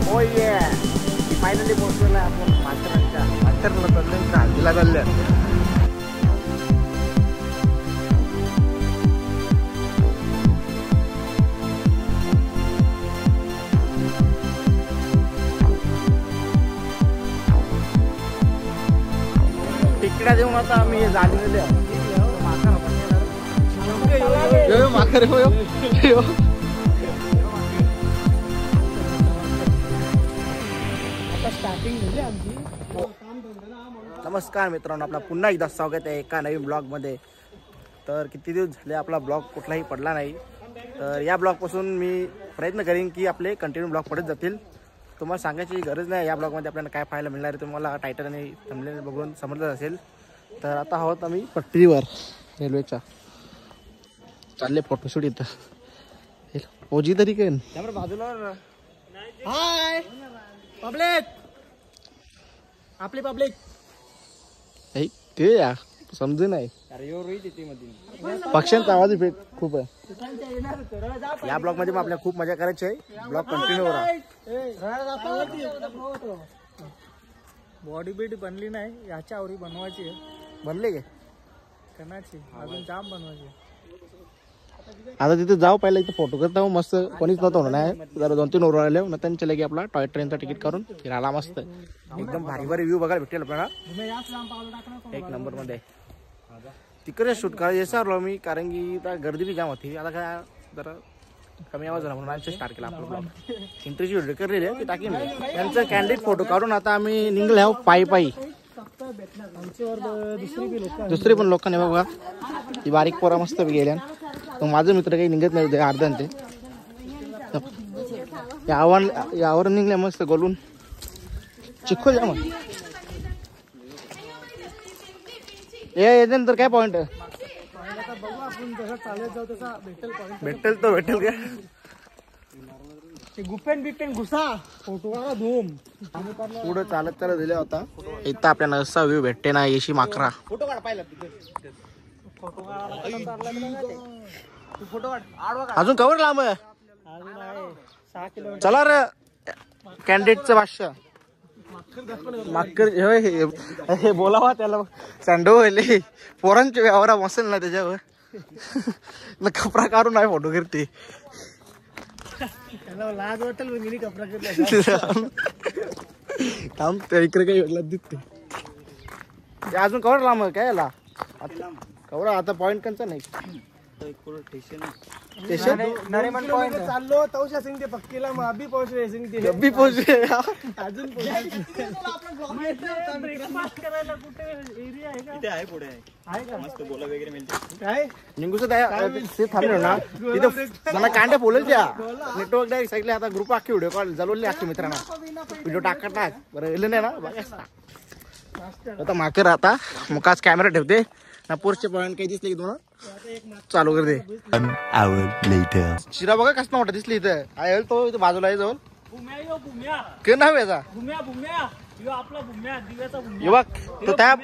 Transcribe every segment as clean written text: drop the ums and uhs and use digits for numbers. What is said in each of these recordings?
हो ये फायनली पोहोचलेला आपण माथेरानला चालले हल्दीला चालले. तिकडा देऊन आता आम्ही झालेले माखर हो. नमस्कार मित्रांनो, आपला पुन्हा एकदा स्वागत आहे एका नवीन ब्लॉगमध्ये. तर किती दिवस झाले आपला ब्लॉग कुठलाही पडला नाही. तर या ब्लॉगपासून मी प्रयत्न करेन की आपले कंटिन्यू ब्लॉग पडत जातील. तुम्हाला सांगायची गरज नाही या ब्लॉगमध्ये आपल्याला काय पाहायला मिळणार आहे. तुम्हाला टायटल आणि थंबनेल बघून समजलं असेल. तर आता आहोत आम्ही पट्टीवर रेल्वेच्या, चालले फोटोशूट. इथं ओजी तरी काय बाजूला. हाय पब्लिक, आपली पब्लिक ते या समजू नाही. पक्ष्यांचा आवाज खूप आहे या ब्लॉग मध्ये. मग आपल्याला खूप मजा करायची आहे. ब्लॉग कंटिन्यू राहा. बॉडी बीट बनली नाही, याच्या आवरी बनवायची आहे. बनले गे कणाची अजून जाम बनवायची. आता तिथे जाऊ, पहिला इथे फोटो करता. मस्त कोणीच नव्हतं होणार. जरा 2-3 ओवर आले ना, त्यांनी चले की आपला टॉय ट्रेनचा तिकीट करून फिरायला. मस्त एकदम भारी भारी व्ह्यू बघायला भेटेल आपल्याला एक नंबर मध्ये. तिकडे शूट करायचं आलो मी, कारण की त्या गर्दी बी जाम होती. आता काय जरा कमी आवाज झाला म्हणून आमचं स्टार्ट केला आपला ब्लॉग. इंटरव्ह्यू व्हिडिओ करलेली आहे, ते टाकेन त्यांचं कॅन्डिडेट फोटो काढून. आता आम्ही निघले आहोत पायी. दुसरी पण लोकांनी बघा, ती बारीक पोरा मस्त गेल्या. माझं मित्र काही निघत नाही अर्ध्यान. ते यावर निघल्या मस्त गोलून चिखो जा. मग याच्यानंतर काय पॉइंट भेटेल तो भेटेल का? गुपेन बिपेन घुसा फोटो धूम. पुढं चालत दिल्या होता. इथं आपल्याला असा व्ह्यू भेटते ना, येशी माकरा. फोटो काढ पाहिला अजून कवर लांब. चला रे कॅन्डिडेटचं भाष्य. माकर हे बोलावा त्याला सँडो व्हायले. पोरांचे व्यवहार मसेल ना त्याच्यावर. कपडा काढून नाही फोटो करते. लाज वाटेल गेली कपडा करते. इकडे काही वेगळा दिसते. अजून कवर लांब काय याला कवर. आता पॉइंट कंचा नाही. चाललो तौशा सिंग ते पक्कीला मग अभी पोहोचले. सिंग ते अभी पोहोचले अजून करायला कुठे एरिया आहे का? आहे पुढे आहे का मस्त बोला वगैरे मिळते. काय निघूच थांबलो ना तिथं मला कांड्या बोलेल त्या नेटवर्क डायरेक्ट सांगितले. आता ग्रुप अख्खी व्हिडिओ कॉल चालवले अख्खी मित्रांना. व्हिडिओ टाक बरं नाही ना बघा. आता माकर आता मुकाच कॅमेरा ठेवते ना. पोरचे पॉइंट काही दिसले की तुम्हाला चालू करते. शिरा बघा कसं मोठा दिसली इथं. आहे तो इथं बाजूला आहे जवळ. काय नाव याचा बघ तो त्या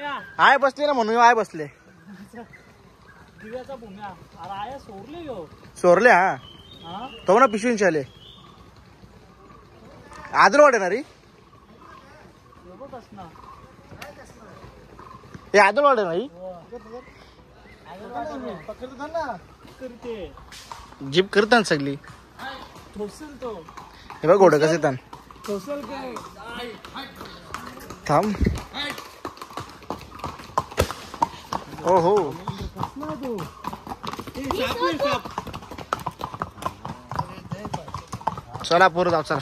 आय बसले ना म्हणून आय बसले. सोरले हा तो ना पिशवींचे आले. आदरवाड आहे ना रे. हे आदरवाड आहे ना. जीप करतात सगळी. हे बघ घोडं कसं येतात. थांब हो हो. चला पोरं जाऊ. चला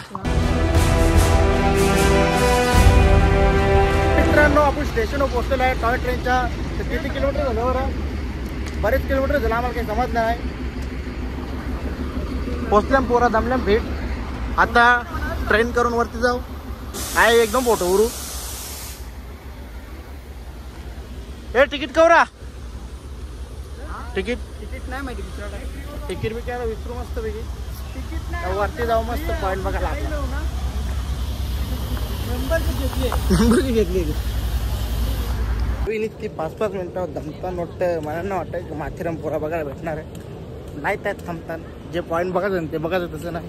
मित्रांनो, आपण स्टेशनवर पोहोचलेलो आहे टॉय ट्रेनच्या. किती किलोमीटर झालं बरं? बरेच किलोमीटर झालं. आम्हाला काही समजलं नाही. पोचल्याम पोरा दमल्याम भेट. आता ट्रेन करून वरती जाऊ. आहे एकदम फोटो उरू. हे तिकीट कवरा. तिकीट नाही माहिती. तिकीट बी काय विसरू मस्त पैकी. वरती जाऊ मस्त पॉइंट बघायला. नंबर घेतली. ती 5-5 मिनिटं दमताना वाटतं. मला नाही वाटतं की माथेरान पोरा बघायला भेटणार आहे. नाही त्यात थांबतात. जे पॉईंट बघायचं ते बघायचं तसं नाही.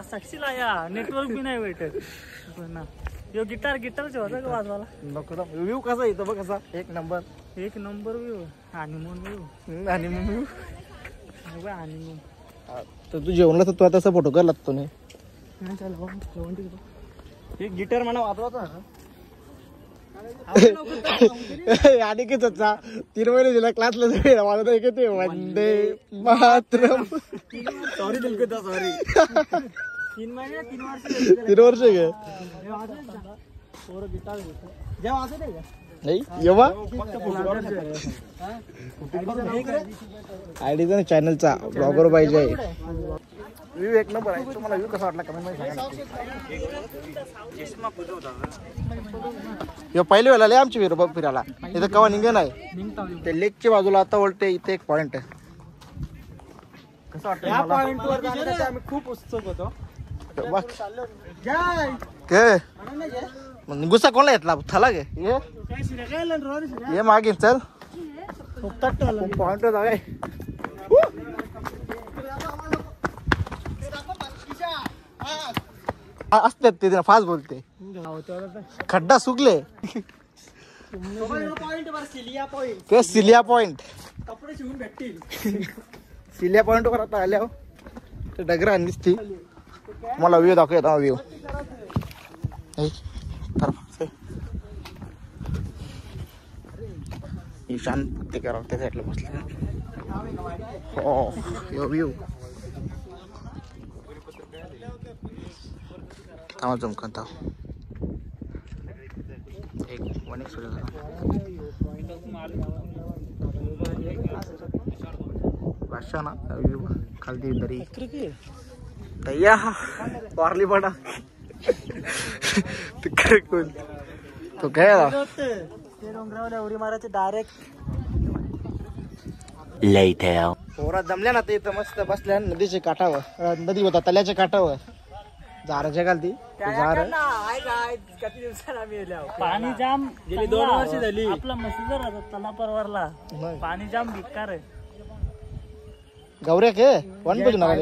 साक्षीला या नेटवर्क बी नाही भेटत पुन्हा. यो गिटारचे होता का वाजवाला. नको व्ह्यू कसा येतो बघ कसा एक नंबर व्ह्यू हनीमून व्ह्यू आणि मग हनीमून. तर तू जेवणला तर तू आता असा फोटो कर लागतो नाही. एक गिटार म्हणा वाजवाचा आणि की त्याचा 3 महिने दिला क्लासला मला तर ते वंदे मातरम. सॉरी दिलकता सॉरी 3 महिने 3 वर्ष 3 वर्ष गे गिटार जेव्हा वाजत आहे का नाही येवा आयडी चॅनलचा ब्लॉगर पाहिजे. व्ह्यू एक नंबर आहे. तुम्हाला व्ह्यू कसा वाटला कमेंट मध्ये सांगा. पहिली वेळा आले आमची विरो बघ फिरायला इथं कवा निघे नाही. ते लेकच्या बाजूला आता वळते इथे एक पॉइंट आहे. कसं वाटतं या पॉइंट वर जाण्यासाठी आम्ही खूप उत्सुक होतो. गुस्सा कोणला येतला थला गे ये मागे चल पॉइंट जाऊया. असतात ते फास्ट बोलते. खड्डा सुकले ते सिलिया पॉइंट कपडे शिवून भेटतील. सिलिया पॉइंट वर आता आल्या ते डगरा दिसती. मला व्ह्यू दाखवत व्ह्यू ईशान ते करा त्या साईडला बसले. हो व्ह्यू थांबा जमकन थांब एक वन बादशाह ना व्ह्यू खालती दरी तय्या वारली पडा तो काय डोंगरावर उडी मारायचे डायरेक्ट. Later. पोरा जमल्या ना ते इथं मस्त बसल्या नदीच्या काठावर नदी होता तल्याच्या काठावर झाराच्या घालती पाणी जाम गेली 2 वर्ष झाली. आपला मसिजर होता तला परवारला पाणी जाम बेकार आहे. गौऱ्या के वन बजू नका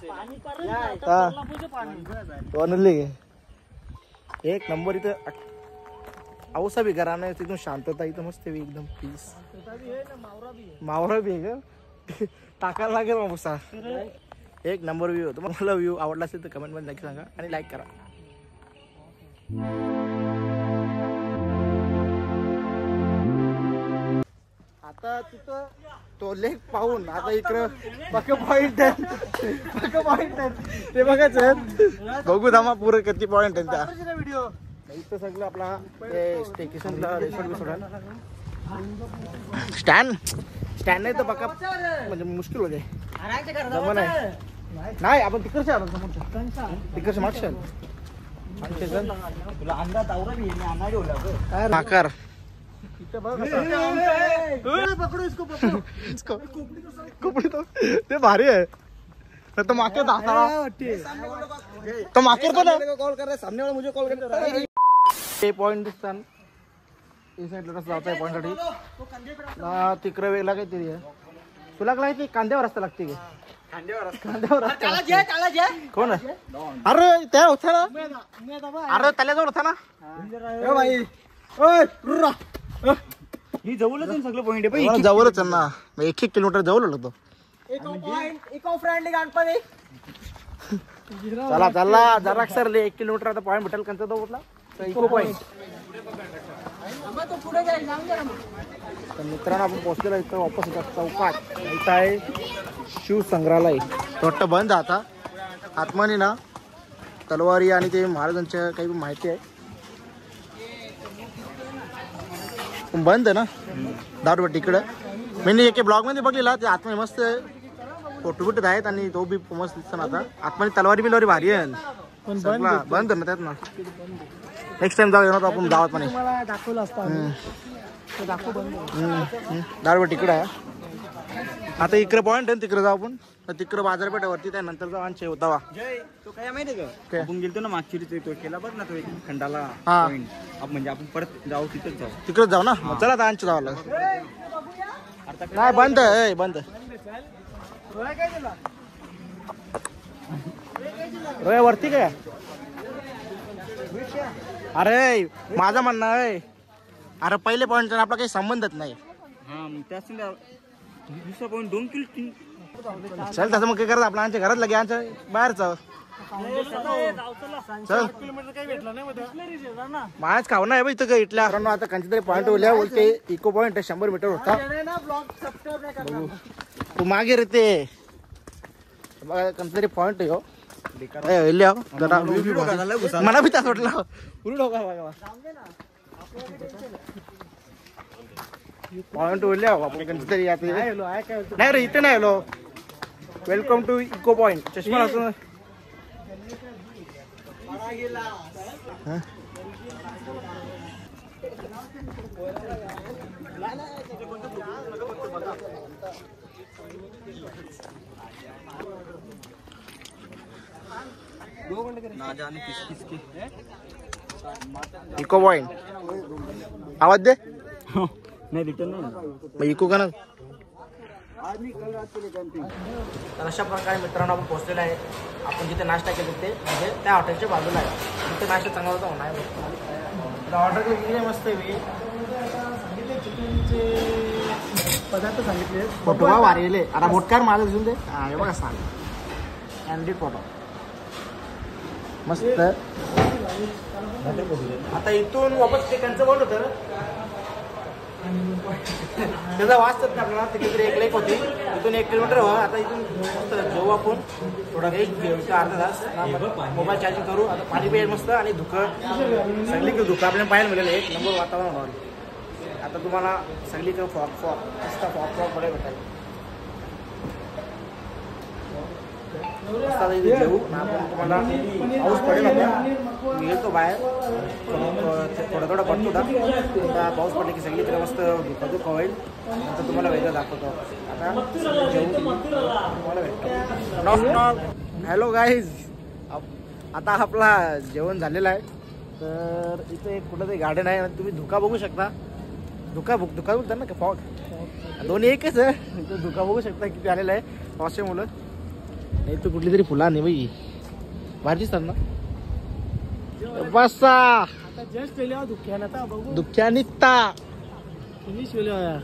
पाणी पाणी वनले एक नंबर. इथं औसा बी घरा नाही तिथून शांतता इथं मस्त एकदम पीस. मावरा बी आहे का टाकायला लागेल मग उसा. एक नंबर व्ह्यू. तुम्हाला व्ह्यू आवडला असेल तर कमेंट मध्ये नक्की सांगा आणि लाईक करा. आता तिथं तो लेक पाहून आता इकडं पक्क पॉइंट आहे ते बघायचं. बघू धामा पुरं किती पॉइंट आहे त्या व्हिडिओ. इथं सगळं आपला स्टेकेशनला रेसॉर्ट स्टँड नाही तर बघा म्हणजे मुश्किल होते. नाही आपण तिकडच्या तिकडच्या मागच्या तुला अंदाज आवरा मी आणा ठेवला नाकार पकडू इसको कपडे तो ते भारी आहे. तो माके दाखवा तो माके पण कॉल कर रहा है सामने वाला मुझे कॉल करता है. ते पॉइंट दिसतात ई साईडला रस्ता जाता पॉइंट साठी तिकडे वेगळा काहीतरी आहे. तुला काय ती कांद्यावर रस्ता लागते का कांद्यावर कोण अरे त्या होता ना अरे त्याच्याजवळ होता ना भाई ही जवळच सगळं पॉइंट आहे. जवळच आहे ना 1 किलोमीटर जवळ होतो. Eco friendly Ganpati. चला चला जरा सरले 1 किलोमीटर आता पॉइंट भेटेल कंचा तो कुठला इको पॉइंट. तर मित्रांनो आपण पोहोचलेलो इथं वापस येतात चौकात. इथं आहे शिवसंग्रहालय. वाटतं बंद आता आत्मानी ना तलवारी आणि ते महाराजांच्या काही माहिती आहे पण बंद आहे ना दारूबट इकडं. मी एके ब्लॉग मध्ये बघलेला ते आत्मा मस्त फोटो बिटत आहेत आणि तो बी मस्त दिसतो ना. आता आत्मानी तलवारी बिलवारी भारी आहे पण बंद ना त्यात ना. नेक्स्ट टाइम जाऊ येणार आपण गावात म्हणे दाखवलं असतं दारूबट इकडं आहे. आता इकडे पॉइंट आहे तिकडे जाऊ आपण तिकडे बाजारपेठावरती त्यानंतर जाऊ आणि होता तो काय माहिती का आपण गेलतो ना मागची तो केला बघ ना तो एक खंडाला हा म्हणजे आपण परत जाऊ तिथेच जाऊ तिकडे जाऊ ना चला आता आणखी जावं लागेल. नाही बंद आहे बंद रोया वरती काय? अरे माझं म्हणणं आहे, अरे पहिले पॉईंट आपला काही संबंधच नाही. दुसरा पॉईंट 2 किलो. चल तसं मग काय करत आपल्या घरात लगे आमच्या बाहेरचं चल माझ खाऊ ना इथं काय इथल्या आता कांची तरी पॉईंट होल्या बोलते इको पॉईंट 100 मीटर होता. तू मागे रे ते बघा कोणतरी पॉईंट आहे. हो मला बी त्याच वाटलं पॉईंट होल्या आपण कोणतरी नाही रे इथे नाही आलो. Welcome to echo point. चष्मा असतो इको पॉइंट आवाज दे. नाही रिटर्न नाही इको का ना. तर अशा प्रकारे मित्रांनो आपण पोहोचलेलो आहे. आपण जिथे नाश्ता केले ते म्हणजे त्या हॉटेलच्या बाजूला आहे. तिथे नाश्ता चांगला होता होणार. ऑर्डर केली मस्त आहे. पदार्थ सांगितले फोटो का वारेले आता मोठकार माझं घेऊन दे. हा हे बघा सांग कॅन्डिड फोटो मस्त. आता इथून वापस ते त्यांचं बोलत होतं त्याचा वाचतात ना आपल्याला. तिकडे एक लेक होती इथून 1 किलोमीटर हो. आता इथून मस्त जेव्हा आपण थोडा अर्धा तास मोबाईल चार्जिंग करू. आता पाणी पिईल मस्त आणि धुकं सगळीकडे धुकं आपल्याला पाहायला मिळेल. 1 नंबर वातावरण होणार. आता तुम्हाला सगळीकडे फॉग मस्त फॉग मध्ये भेटायला. जेवू आपण तुम्हाला पाऊस पडेल होता. मी गेलो बाहेर थोडा पडतो होता. पाऊस पडले की सगळीकडे मस्त धुकं होईल. नंतर तुम्हाला वेगळं दाखवतो. आता जेवू तुम्हाला भेटतो. हॅलो गाईज आता आपला जेवण झालेलं आहे. तर इथे कुठं तरी गार्डन आहे. तुम्ही धुका बघू शकता. धुका बोलतात ना का फॉग दोन्ही एकच आहे. इथं धुका बघू शकता किती आलेलं आहे पावसाच्या मुलं. नाही तर कुठली तरी फुलं नाही बाई बाहेर दिसतात ना. बसा आता जस्ट केल्या दुःख्यानं आता बघू दुःख्या निघता फिनिश केल्या.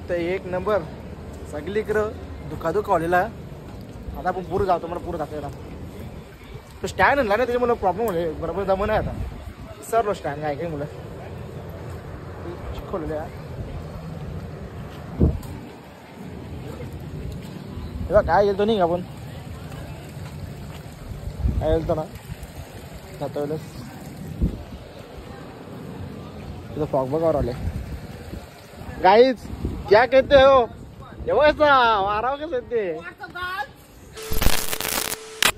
तर 1 नंबर सगळीकडं धुका आलेला आहे. आता आपण पुढे जातो. मला पुढे दाखवायला तो स्टँड आणला ना त्याच्यामुळे प्रॉब्लेम होईल. बरोबर जमून आहे. आता सरलो स्टँड काय काय मुलं शिकवलेले काय गेलतो नाही का आपण काय गेलतो ना जातो वेळेस तिथं फॉग बघावर आले. गाईज क्या कहते हो एवढा वाराव कसं ते.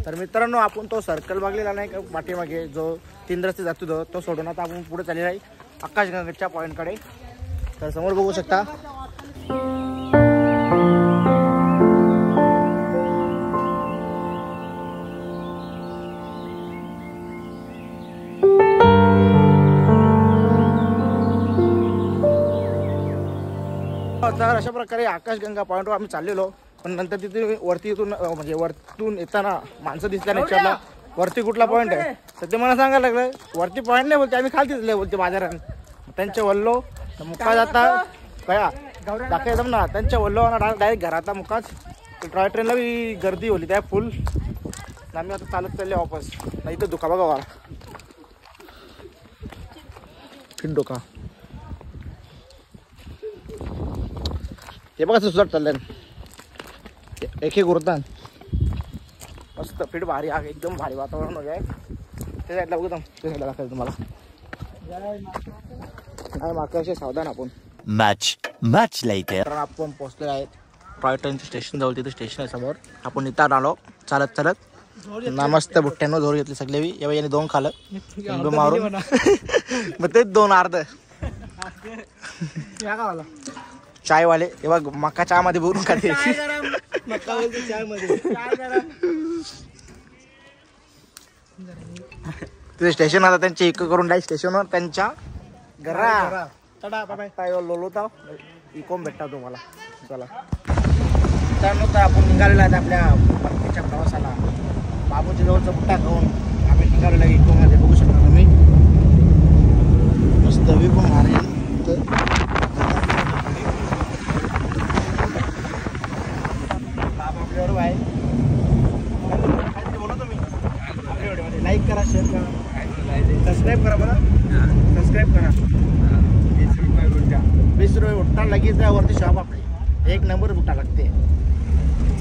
तर मित्रांनो आपण तो सर्कल बघलेला नाही का पाठीमागे जो 3 रस्ते जातो तो सोडून आता आपण पुढे चाललेला आहे आकाशगंगाच्या पॉईंटकडे. तर समोर बघू शकता तर अशा प्रकारे आकाशगंगा पॉईंटवर आम्ही चाललेलो. पण नंतर तिथे वरतून येताना माणसं दिसल्या नेचरला वरती कुठला पॉईंट आहे. तर ते मला सांगायला लागलं वरती पॉईंट नाही बोलते आम्ही खाली दिसले बोलते बाजारात. त्यांच्या वल्लो मुक्का जाता कया दाखवायचं ना त्यांच्या वल्लो डायरेक्ट घरातला मुक्काच. टॉय ट्रेनला बी गर्दी होली त्या फुल. आम्ही आता चालत चालले वापस. नाही तर धुका बघा वाला फिट डोका हे बघा सुसाट चाललंय. एक उरतात मस्त फिट भारी आहे. एकदम भारी वातावरण वगैरे ते साईडला बघू ते साईडला दाखवायचं तुम्हाला. नाही मागच्या सावधान आपण. Much later. तर आपण पोहोचलेलो आहेत टॉय ट्रेनच्या स्टेशन जवळ. तिथे स्टेशन आहे समोर. आपण इथं आलो चालत ना मस्त बुट्ट्यानं जोर घेतली सगळे. याने 2 खाल्लं मारून मग तेच 2 अर्ध चायवाले हे बघ मका चहा मध्ये बोलून खाते. तिथे स्टेशन आता त्यांचे इको करून डायरेक्ट स्टेशनवर त्यांच्या घरा लोलवता इकोम भेटता तुम्हाला. चला मित्रांनो, तर आपण निघालेलो आहेत आपल्या परतीच्या प्रवासाला. बाबूच्या जवळचा बुट्टा खाऊन आम्ही निघालेलो आहे इकोमध्ये. बघू शकता तुम्ही मस्त व्ह्यू पण भारी आहे. बाबा आपल्याबरोबर आहे. काहीतरी बोलू तुम्ही आपल्या व्हिडिओमध्ये. लाईक करा, शेअर करा, सबस्क्राईब करा. बरं सबस्क्राईब करा. 20 रुपये बुट्टा लगेच वरती शॉप आपली 1 नंबर बुट्टा लागते.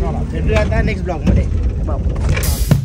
चला भेटूया आता नेक्स्ट ब्लॉगमध्ये. बाबू.